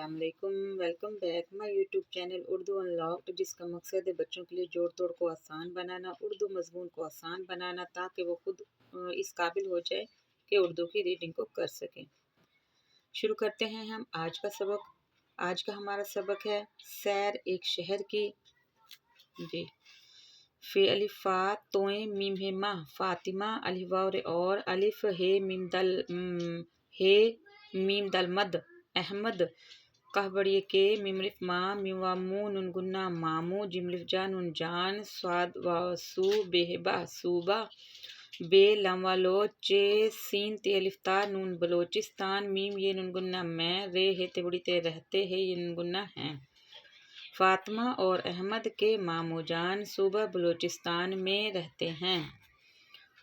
अस्सलाम वालेकुम। Welcome back my YouTube channel Urdu unlocked, जिसका मकसद है बच्चों के लिए जोड़ तोड़ को आसान बनाना, उर्दू मजमून को आसान बनाना, ताकि वो खुद इस काबिल हो जाए कि उर्दू की रीडिंग को कर सकें। शुरू करते हैं हम आज का सबक। आज का हमारा सबक है सैर एक शहर की। जी, फे अलिफ फा तोए मीम हे मा फातिमा अलिफ वाव रे और अलिफ हे मीम दल मद अहमद कह बड़िए के मिमलिफ मा मिवा मू नुन गुन्ना मामू जिमलिफ जा नुन जान स्वाद वासू बेहबा सूबा बे लमवालो चे सीन ते अलिफ्ता नून बलोचिस्तान मीम ये नुन गुन्ना मैं रे हे ते बड़ी ते रहते है ये नुन गुन्ना हैं। फातिमा और अहमद के मामू जान सूबा बलोचिस्तान में रहते हैं।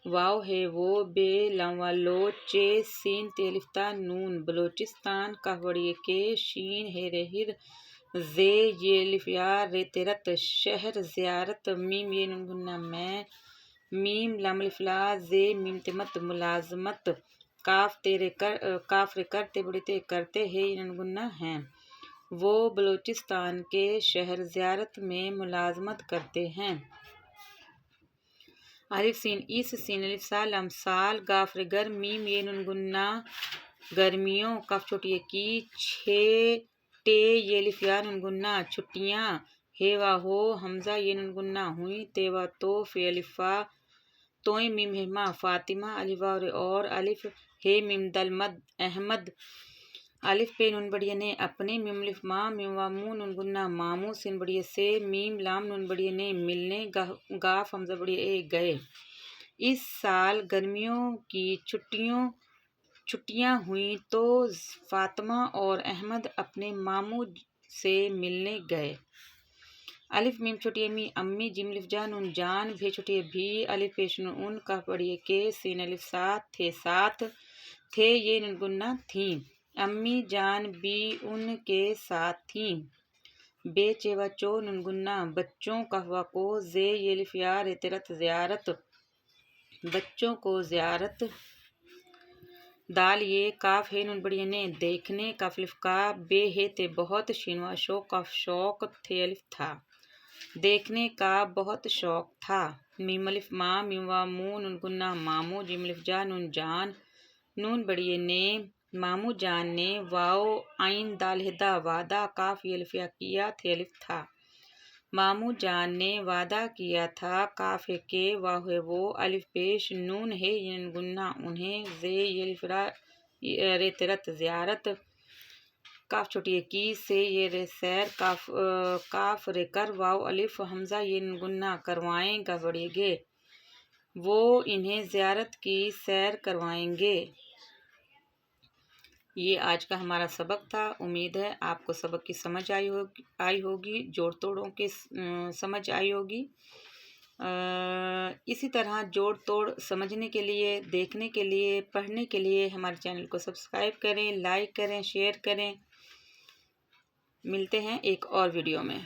वाव है वो बे लमवालो चे सीन तेलिफ्ता नून बलोचिस्तान कहवड़िए के शीन है रेहिर जे ये लिफिया रे तेरत शहर ज़ियारत मीम ये नुन मैं मीम लमलिफला जे मीम तिमत मुलाजमत काफ रे करते बड़ी ते करते है ये नुन हैं। वो बलोचिस्तान के शहर ज़ियारत में मुलाजमत करते हैं। अलिफ सीन इस सीन अलिफ सालम साल गाफ गर मीम ये नुन गुन्ना गर्मियों कफ छोटी की छे टे ये लिफिया नुन गुन्ना छुट्टियाँ हे वा हो हमजा ये नुन गुन्ना हुई तेवा तो फे अलिफा तोय मीम हेमा फातिमा अलिफा और अलिफ हे मीम दल मद अहमद अलिफ पे नुन बढ़िया ने अपने मिमलिफ मा मिवा मू नुन गुन्ना मामू सिन बढ़िया से मीम लाम नुन बढ़िया ने मिलने गाफ हमजा बढ़िया ए गए। इस साल गर्मियों की छुट्टियां हुई तो फातिमा और अहमद अपने मामू से मिलने गए। अलिफ मीम छोटी मी अम्मी जिमलिफ जा नुन जान भे छोटी भी अलिफ पेश उन का बढ़िया के सीन अलिफ साथ थे ये नुन गुन्ना थी। अम्मी जान भी उनके साथ थी। बे चेवा चो नुन गुन्ना बच्चों कहवा को जे ये लिफिया रे तेरत ज़ियारत बच्चों को ज़ियारत दाल ये काफ है नुन बढ़िया ने देखने कफलिफ का बे है ते बहुत शीनवा शो कफ शौक थे अलिफ था देखने का बहुत शौक था। मीम अलिफ मा मीवा मू नुन गुन्ना मामू जिमलिफ जा नुन जान नून बढ़िया ने मामू जान ने वाओ आइन दाल हिदा वादा काफ ये अलिफिया किया थे अलिफ था। मामू जान ने वादा किया था काफ है के वाह है वो अलिफ पेश नून है ये गुन्ना उन्हें जे ये अलिफरा रे तेरत ज़ियारत काफ छोटी की से ये रे सैर काफ रे कर वाओ अलिफ हमजा ये गुन्ना करवाएंगा बढ़ेगे वो इन्हें ज़ियारत की सैर करवाएंगे। ये आज का हमारा सबक था। उम्मीद है आपको सबक की समझ आई होगी, जोड़ तोड़ों की समझ आई होगी। इसी तरह जोड़ तोड़ समझने के लिए, देखने के लिए, पढ़ने के लिए हमारे चैनल को सब्सक्राइब करें, लाइक करें, शेयर करें। मिलते हैं एक और वीडियो में।